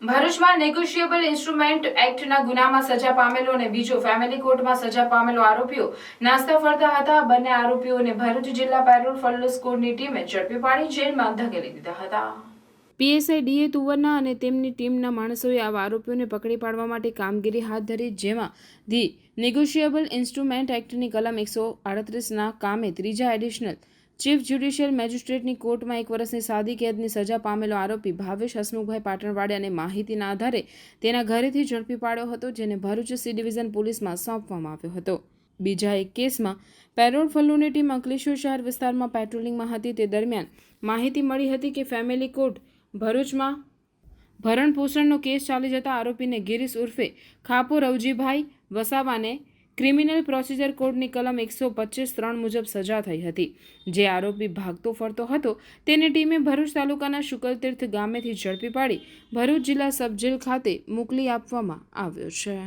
ભરૂચમાં negotiable instrument એક્ટના ગુનામાં સજા પામેલો અને બીજો ફેમિલી કોર્ટમાં સજા પામેલો આરોપીઓ નાસ્તા ફરતા હતા. બંને આરોપીઓને ભરૂચ જિલ્લા પેરોલ ફોલો સ્કોડની ટીમે ઝડપી પાડી જેલમાં ધકેલી દીધા હતા. પીએસઆઈ ડીએ તુવરના અને તેમની ટીમના માણસોએ આવા આરોપીઓને પકડી પાડવા માટે કામગીરી હાથ ધરી, જેમાં ધી નેગોશિયેબલ ઇન્સ્ટ્રુમેન્ટ એક્ટની કલમ 138ના કામે ત્રીજા એડિશનલ ચીફ જ્યુડિશિયલ મેજિસ્ટ્રેટની કોર્ટમાં 1 વર્ષની સાદી કેદની સજા પામેલો આરોપી ભાવેશ હસમુખભાઈ પાટણવાડિયાને માહિતીના આધારે તેના ઘરેથી ઝડપી પાડ્યો હતો, જેને ભરૂચ સી ડિવિઝન પોલીસમાં સોંપવામાં આવ્યો હતો. બીજા એક કેસમાં પેરોલ ફલ્લુની ટીમ અંકલેશ્વર શહેર વિસ્તારમાં પેટ્રોલિંગમાં હતી. તે દરમિયાન માહિતી મળી હતી કે ફેમિલી કોર્ટ ભરૂચમાં ભરણ પોષણનો કેસ ચાલી જતા આરોપીને ગિરીશ ઉર્ફે ખાપો રવજીભાઈ વસાવાને ક્રિમિનલ પ્રોસિજર કોડની કલમ 125(3) મુજબ સજા થઈ હતી. જે આરોપી ભાગતો ફરતો હતો તેને ટીમે ભરૂચ તાલુકાના શુકલતીર્થ ગામેથી ઝડપી પાડી ભરૂચ જિલ્લા સબ જેલ ખાતે મોકલી આપવામાં આવ્યો છે.